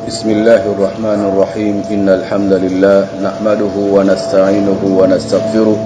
بسم الله الرحمن الرحيم إن الحمد لله نحمده ونستعينه ونستغفره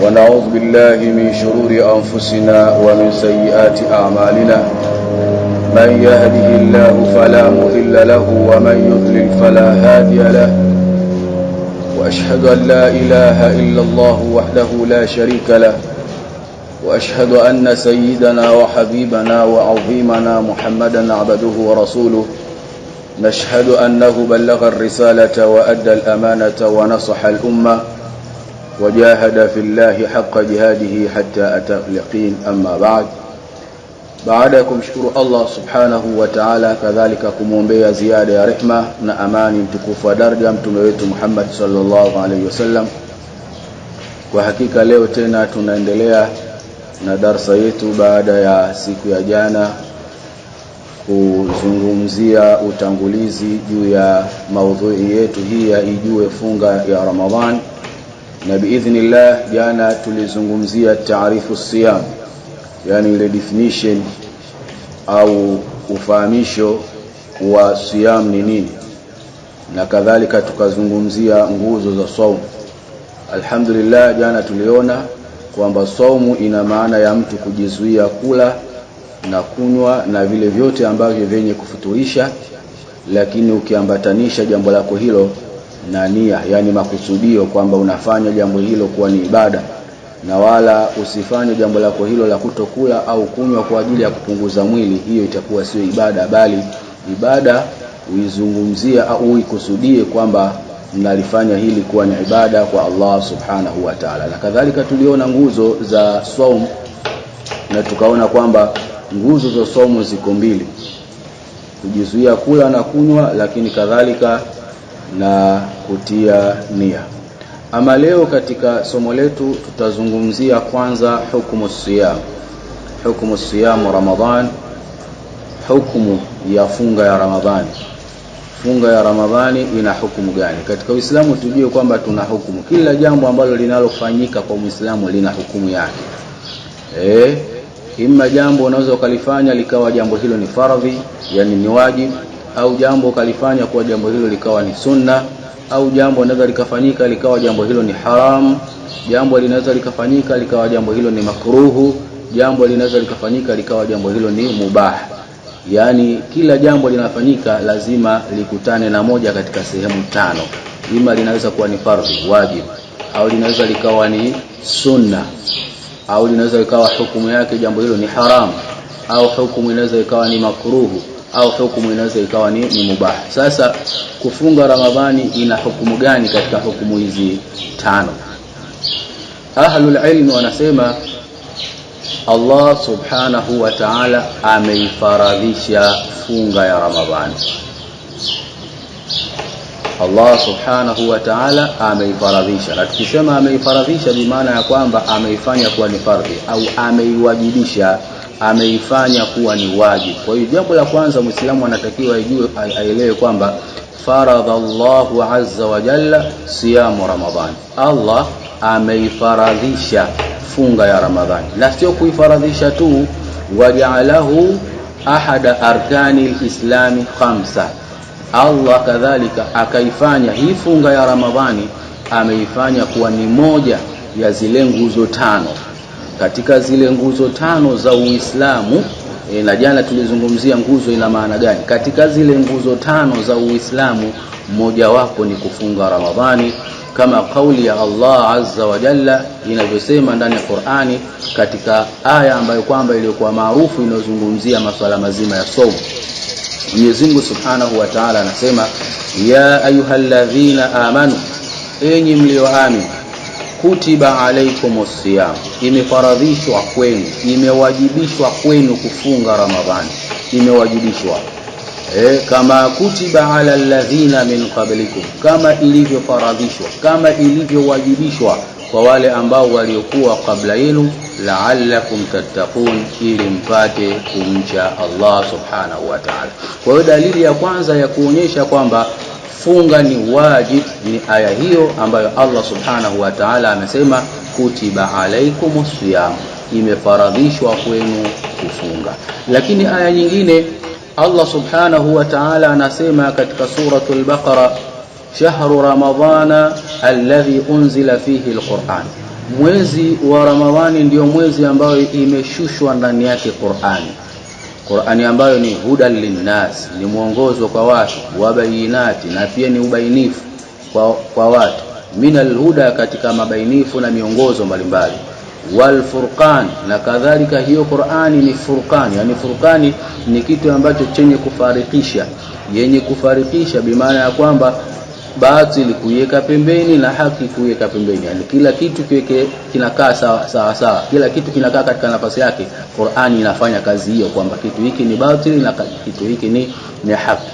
ونعوذ بالله من شرور أنفسنا ومن سيئات أعمالنا من يهده الله فلا مضل له ومن يضلل فلا هادي له وأشهد أن لا إله إلا الله وحده لا شريك له وأشهد أن سيدنا وحبيبنا وعظيمنا محمدا عبده ورسوله نشهد أنه بلغ الرسالة وأدى الأمانة ونصح الأمة وجاهد في الله حق جهاده حتى أتى اليقين. أما بعدكم شكر الله سبحانه وتعالى كذلك kumwombea ziada ya rehma na amani mtukufu wa daraja mtume wetu Muhammad sallallahu alaihi wasallam. Kwa hakika leo tena tunaendelea na darasa yetu baada ya siku ya jana kuzungumzia utangulizi juu ya maudhui yetu hii ya ijue funga ya Ramadhan. Na biidhnillah jana tulizungumzia taarifu siyam, yani ile definition au ufahamisho wa siyam ni nini, na kadhalika tukazungumzia nguzo za saumu. Alhamdulillah jana tuliona kwamba saumu ina maana ya mtu kujizuia kula na kunywa na vile vyote ambavyo vyenye kufuturisha, lakini ukiambatanisha jambo lako hilo na nia, yani makusudio kwamba unafanya jambo hilo kuwa ni ibada, na wala usifanye jambo lako hilo la kutokula au kunywa kwa ajili ya kupunguza mwili, hiyo itakuwa sio ibada, bali ibada uizungumzia au uikusudie kwamba mnalifanya hili kuwa ni ibada kwa Allah subhanahu wa ta'ala. Na kadhalika tuliona nguzo za saumu na tukaona kwamba nguzo za saumu ziko mbili: kujizuia kula na kunywa, lakini kadhalika na kutia nia. Ama leo katika somo letu tutazungumzia kwanza hukumu siyam. Hukumu siyam Ramadhan, hukumu ya funga ya Ramadhani. Funga ya Ramadhani ina hukumu gani? Katika Uislamu tujue kwamba tuna hukumu. Kila jambo ambalo linalofanyika kwa Muislamu lina hukumu yake. Ima jambo unaweza ukalifanya likawa jambo hilo ni faradhi, yani ni wajibu, au jambo ukalifanya kwa jambo hilo likawa ni sunna, au jambo linaweza likafanyika likawa jambo hilo ni haram, jambo linaweza likafanyika likawa jambo hilo ni makruhu, jambo linaweza likafanyika likawa jambo hilo ni mubah. Yani kila jambo linafanyika lazima likutane na moja katika sehemu tano. Ima linaweza kuwa ni fardhi, wajibu, au linaweza likawa ni sunna, au linaweza likawa hukumu yake jambo hilo ni haram, au hukumu inaweza ikawa ni makruhu, au hukumu inaweza ikawa ni mubah. Sasa kufunga Ramadhani ina hukumu gani katika hukumu hizi tano? Ahlul ilm wanasema Allah subhanahu wa ta'ala ameifaradhisha funga ya Ramadhani. Allah subhanahu wa ta'ala ameifaradhisha. Na tukisema ameifaradhisha bi maana ya kwamba ameifanya kuwa ni fardhi, au ameiwajibisha, ameifanya kuwa ni wajibu. Kwa hiyo jambo la kwanza Muislamu anatakiwa aelewe kwamba faradallahu azza wa jalla siyamu Ramadhan. Allah ameifaradhisha funga ya Ramadhani, na sio kuifaradhisha tu, waja'alahu ahada arkani alislami 5. Allah kadhalika akaifanya hii funga ya Ramadhani, ameifanya kuwa ni moja ya zile nguzo tano katika zile nguzo tano za Uislamu. Na jana tulizungumzia nguzo ina maana gani. Katika zile nguzo tano za Uislamu moja wapo ni kufunga Ramadhani, kama kauli ya Allah azza wa jalla inavyosema ndani ya Qur'ani katika aya ambayo kwamba iliyokuwa maarufu inayozungumzia masuala mazima ya saumu. Mwenyezi Mungu Subhanahu wa Ta'ala anasema, ya ayyuhalladhina amanu, enyi mlioamini, kutiba alaykumus siyam, imefaradhishwa kwenu, imewajibishwa kwenu kufunga Ramadhani, imewajibishwa kama kutiba ala alladhina min qablikum, kama ilivyofaradhishwa, kama ilivyowajibishwa kwa wale ambao waliokuwa kabla yenu, la'allakum tattaqun, ili mpate kumcha Allah subhanahu wa ta'ala. Kwa hiyo dalili ya kwanza ya kuonyesha kwamba funga ni wajib ni aya hiyo ambayo Allah subhanahu wa ta'ala amesema kutiba alaikumus siyam, imefaradhishwa kwenu kufunga. Lakini aya nyingine Allah subhanahu wa ta'ala anasema katika suratul Baqara, shahru ramadhana alladhi unzila fihi alquran, mwezi wa Ramadhani ndio mwezi ambao imeshushwa ndani yake Qur'ani ambayo ni hudan linnas, ni mwongozo kwa watu, wa bayinati, na pia ni ubainifu kwa watu, minal huda, katika mabainifu na miongozo mbalimbali, wal furqan, na kadhalika hiyo Qur'ani ni furqan. Yani furqani ni kitu ambacho chenye kufarikisha, yenye kufarikisha, bimaana ya kwamba batili kuiweka pembeni na haki kuiweka pembeni, yani kila kitu kinakaa sawa, kila kitu kinakaa katika nafasi yake. Qur'ani inafanya kazi hiyo, kwamba kitu hiki ni batili na kitu hiki ni haki.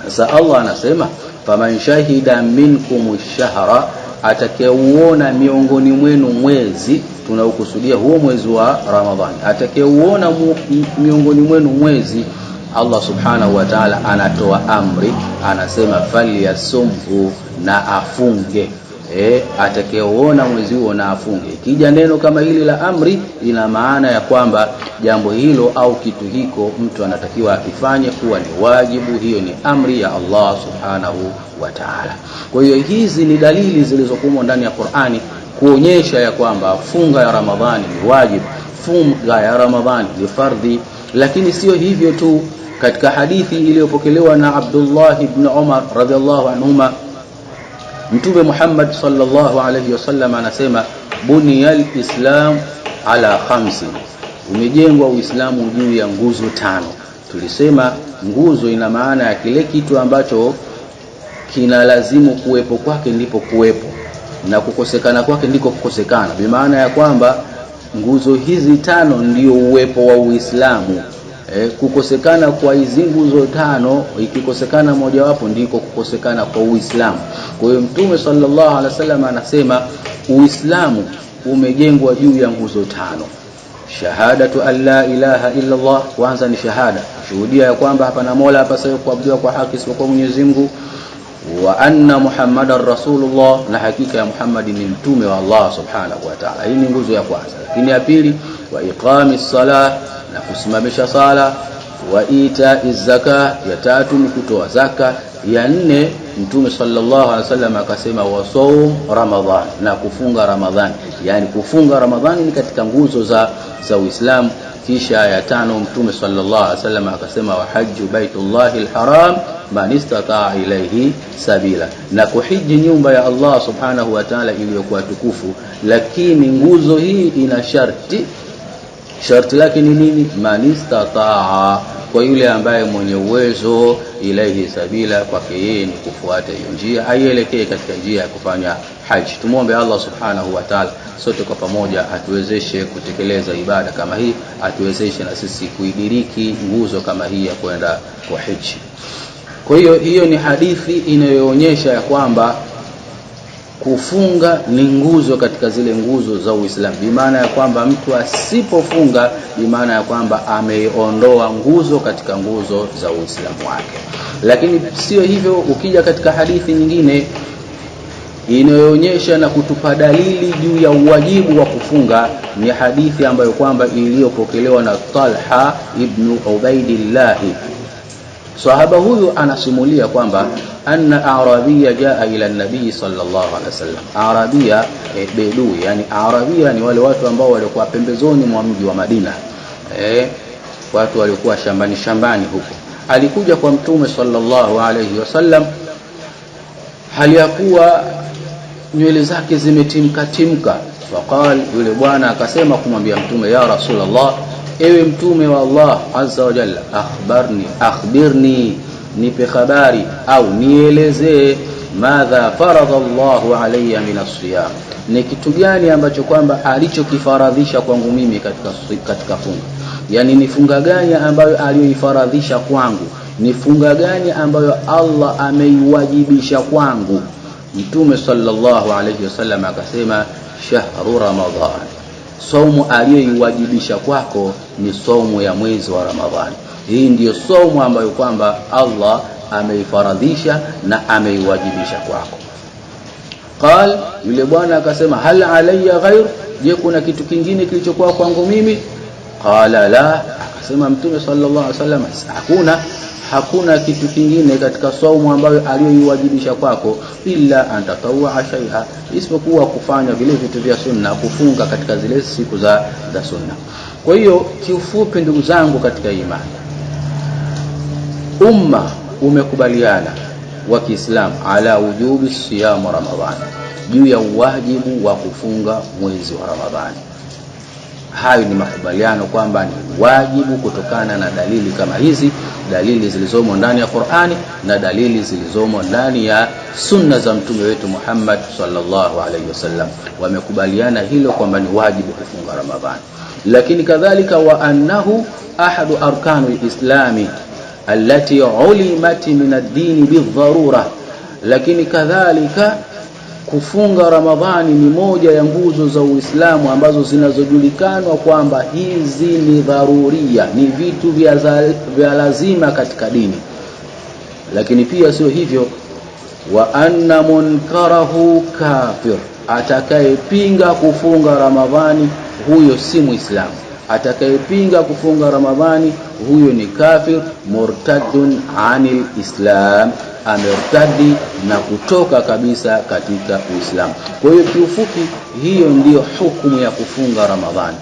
Sasa Allah anasema, faman shahida minkum ash-shahra, atakayeuona miongoni mwenu mwezi, tunaukusudia huo mwezi wa Ramadhani, atakayeuona miongoni mwenu mwezi, Allah subhanahu wa ta'ala anatoa amri, anasema falyasumhu, na afunge. Atakayeona mwezi huo na afunge. Kija neno kama hili la amri, ina maana ya kwamba jambo hilo au kitu hiko mtu anatakiwa akifanye kuwa ni wajibu. Hiyo ni amri ya Allah subhanahu wa ta'ala. Kwa hiyo hizi ni dalili zilizokuwa ndani ya Qur'ani kuonyesha ya kwamba funga ya Ramadhani ni wajibu, funga ya Ramadhani ni fardhi. Lakini sio hivyo tu, katika hadithi iliyopokelewa na Abdullah ibn Umar radhiallahu anhuma, Mtume Muhammad sallallahu alayhi wasallam anasema, buniyal islam ala khamsi, umejengwa Uislamu juu ya nguzo 5. Tulisema nguzo ina maana ya kile kitu ambacho kina lazimu kuwepo kwake ndipo kuwepo, na kukosekana kwake ndiko kukosekana. Bimaana ya kwamba nguzo hizi 5 ndio uwepo wa Uislamu. Kukosekana kwa hizi nguzo 5, ikikosekana mojawapo ndiko kukosekana kwa Uislamu. Kwa hiyo Mtume sallallahu alaihi wasallam anasema Uislamu umejengwa juu ya nguzo 5. Shahadatu an la ilaha illa Allah, kwanza ni shahada, shuhudia ya kwamba hapana mola hapasaye kuabudiwa kwa haki isipokuwa Mwenyezi Mungu, wa anna Muhammadar Rasulullah, na hakika ya Muhammad ni mtume wa Allah subhanahu wa ta'ala. Hii ni nguzo ya kwanza. Lakini ya pili, wa iqamis salah, na kusimamisha sala, wa itaiz zakah, ya tatu ni kutoa zaka, ya 4 Mtume sallallahu alaihi wasallam akasema wa saum Ramadhan, na kufunga Ramadhani. Yani kufunga Ramadhani ni katika nguzo za Uislamu. Kisha ya 5 Mtume sallallahu alaihi wasallam akasema wa hajju baitullahil haram man istata'a ilayhi sabila, na kuhiji nyumba ya Allah subhanahu wa ta'ala iliyokuwa tukufu. Lakini nguzo hii ina sharti lake ni nini? Man istata'a, kwa yule ambaye mwenye uwezo, ilayhi sabila, kwake yeye ni kufuata hiyo njia, aielekee katika njia ya kufanya haji. Tumuombe Allah subhanahu wa ta'ala sote kwa pamoja atuwezeshe kutekeleza ibada kama hii, atuwezeshe na sisi kuidiriki nguzo kama hii ya kwenda kwa haji. Kwa hiyo ni hadithi inayoonyesha ya kwamba kufunga ni nguzo katika zile nguzo za Uislamu. Bimaana ya kwamba mtu asipofunga, bimaana ya kwamba ameondoa nguzo katika nguzo za Uislamu wake. Lakini sio hivyo, ukija katika hadithi nyingine inayoonyesha na kutupa dalili juu ya uwajibu wa kufunga, ni hadithi ambayo kwamba iliyopokelewa na Talha ibn Ubaidillah. Sahaba huyu anasimulia kwamba anna Arabia jaa ila nabii sallallahu alaihi wasallam. Arabia bedui, yani Arabia ni wale watu ambao walikuwa pembezoni mwa mji wa Madina, watu walikuwa shambani huko. Alikuja kwa Mtume sallallahu alaihi wasallam hali ya kuwa nywele zake zimetimka. Faqal, yule bwana akasema kumwambia Mtume, ya Rasulullah, ewe Mtume wa Allah azza wa jalla, akhbirni, nipe habari au nielezee, madha faradha Allahu alayya min as-siyam, ni kitu gani ambacho kwamba alichokifaradhisha kwangu mimi katika funga. Yani ni funga gani ambayo aliyoifaradhisha kwangu, ni funga gani ambayo Allah ameiwajibisha kwangu. Mtume sallallahu alayhi wasallam akasema, shahru Ramadhan, saumu aliyoiwajibisha kwako ni saumu ya mwezi wa Ramadhani. Hii ndiyo saumu ambayo kwamba Allah ameifaradhisha na ameiwajibisha kwako. Qal, yule bwana akasema, hal alayya ghair, je kuna kitu kingine kilichokuwa kwangu mimi? Qala la, Asema Mtume sallallahu alaihi wasallam, hakuna kitu kingine katika saumu ambayo aliyoiwajibisha kwako illa antatawwa shay'a, isipokuwa kufanya vile vitu vya sunna, kufunga katika zile siku za sunna. Kwa hiyo kiufupi, ndugu zangu katika imani, umma umekubaliana wa Kiislamu ala wujubi siyam Ramadhan, juu ya wajibu wa kufunga mwezi wa Ramadhani. Hayo ni makubaliano kwamba ni wajibu kutokana na dalili kama hizi, dalili zilizomo ndani ya Qur'ani na dalili zilizomo ndani ya sunna za mtume wetu Muhammad sallallahu alaihi wasallam. Wamekubaliana hilo kwamba ni wajibu kufunga Ramadhani. Lakini kadhalika wa annahu ahadu arkanul islami allati ulimat min ad-din bidharura, lakini kadhalika kufunga Ramadhani ni moja ya nguzo za Uislamu ambazo zinazojulikanwa kwamba hizi ni dharuria, ni vitu vya lazima katika dini. Lakini pia sio hivyo, wa anna munkarahu kafir, atakayepinga kufunga Ramadhani huyo si Muislamu. Atakayepinga kufunga Ramadhani huyo ni kafir, murtadun anil Islam, amertadi na kutoka kabisa katika Uislamu. Kwa hiyo kiufupi, hiyo ndiyo hukumu ya kufunga Ramadhani.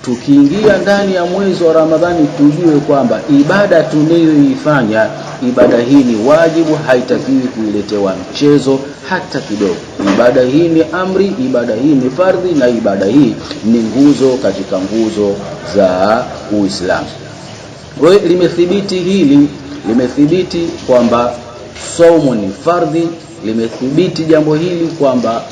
Tukiingia ndani ya mwezi wa Ramadhani, tujue kwamba ibada tunayoifanya, ibada hii ni wajibu, haitakiwi kuiletewa mchezo hata kidogo. Ibada hii ni amri, ibada hii ni fardhi, na ibada hii ni nguzo katika nguzo za Uislamu. Kwa hiyo limethibiti hili, limethibiti kwamba saumu ni fardhi, limethibiti jambo hili kwamba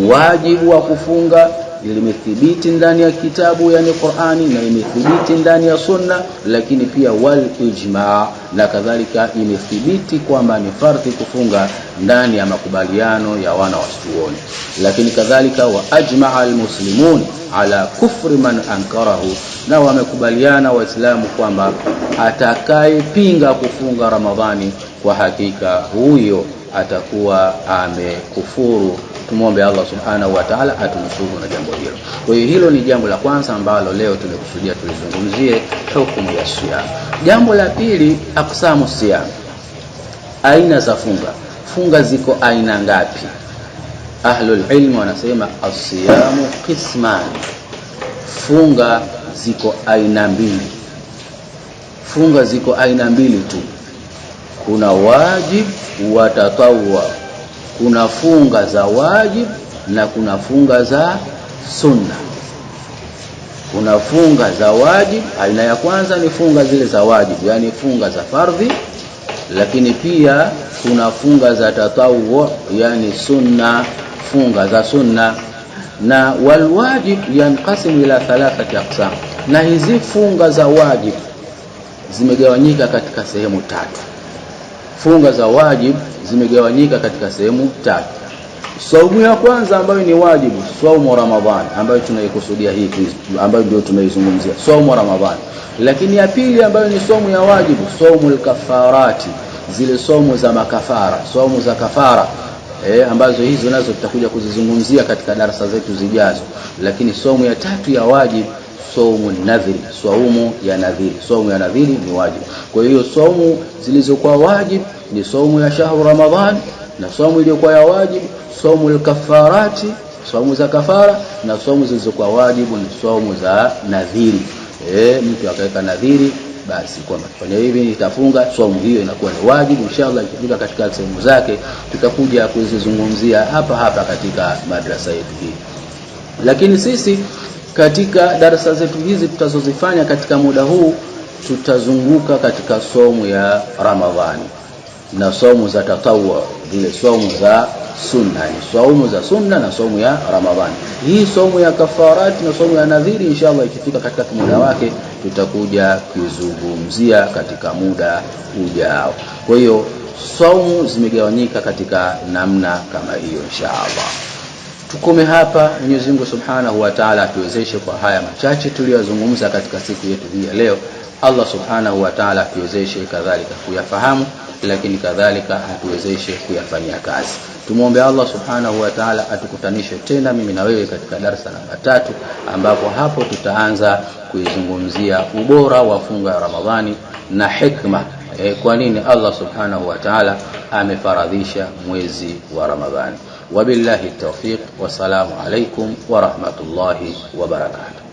wajibu wa kufunga, limethibiti ndani ya kitabu yani Qur'ani, na imethibiti ndani ya sunna, lakini pia wal ijma', na kadhalika imethibiti kwamba ni fardhi kufunga ndani ya makubaliano ya wana wachuoni. Lakini kadhalika wa ajma'a almuslimun ala kufri man ankarahu, na wamekubaliana Waislamu kwamba atakayepinga kufunga Ramadhani kwa hakika huyo atakuwa amekufuru. Tumuombe Allah subhanahu wa ta'ala atunusuru na jambo hilo. Kwa hiyo hilo ni jambo la kwanza ambalo leo tumekusudia tulizungumzie, hukumu ya siyam. Jambo la pili, aqsamu siyam, aina za funga. Funga ziko aina ngapi? Ahlul ilm wanasema as-siyamu qisman, funga ziko aina mbili. Funga ziko aina mbili tu, kuna wajib wa tatawwu. Kuna funga za wajib na kuna funga za sunna. Kuna funga za wajib, aina ya kwanza ni funga zile za wajib, yani funga za fardhi. Lakini pia kuna funga za tatawwu, yani sunna, funga za sunna. Na wal wajib yanqasimu ila thalathati aqsam, na hizi funga za wajib zimegawanyika katika sehemu tatu. Funga za wajib zimegawanyika katika sehemu tatu. Saumu ya kwanza ambayo ni wajibu, saumu Ramadhani, ambayo tunaikusudia hii, ambayo ndio tumeizungumzia, saumu Ramadhani. Lakini ya pili ambayo ni saumu ya wajibu, saumu al-kafarati, zile saumu za makafara, saumu za kafara, ambazo hizo nazo tutakuja kuzizungumzia katika darasa zetu zijazo. Lakini saumu ya tatu ya wajibu, saumu nadhiri, saumu ya nadhiri. Saumu ya nadhiri ni wajibu. Kwa hiyo saumu zilizokuwa wajibu ni saumu ya shahru Ramadhan, na saumu iliyokuwa ya wajibu saumu al-kafarati, saumu za kafara, na saumu zilizokuwa wajibu ni saumu za nadhiri. Mtu akaweka nadhiri, basi kwamba kufanya hivi nitafunga, saumu hiyo inakuwa ni wajibu. Inshallah ikifika katika sehemu zake tutakuja kuzizungumzia hapa katika madrasa yetu hii. Lakini sisi katika darasa zetu hizi tutazozifanya katika muda huu, tutazunguka katika saumu ya Ramadhani na saumu za tatawwu, zile saumu za sunna, ni saumu za sunna na saumu ya Ramadhani. Hii saumu ya kafarati na saumu ya nadhiri inshallah ikifika katika muda wake tutakuja kuzungumzia katika muda ujao. Kwa hiyo saumu zimegawanyika katika namna kama hiyo inshallah. Tukome hapa. Mwenyezi Mungu Subhanahu wa Ta'ala atuwezeshe kwa haya machache tuliyozungumza katika siku yetu hii ya leo. Allah Subhanahu wa Ta'ala atuwezeshe kadhalika kuyafahamu, lakini kadhalika atuwezeshe kuyafanyia kazi. Tumuombe Allah Subhanahu wa Ta'ala atukutanishe tena mimi na wewe katika darasa namba 3, ambapo hapo tutaanza kuizungumzia ubora wa funga ya Ramadhani na hikma kwa nini Allah Subhanahu wa Ta'ala amefaradhisha mwezi wa Ramadhani. Wabillahi tawfiq, wassalamu alaikum wa rahmatullahi wa barakatuh.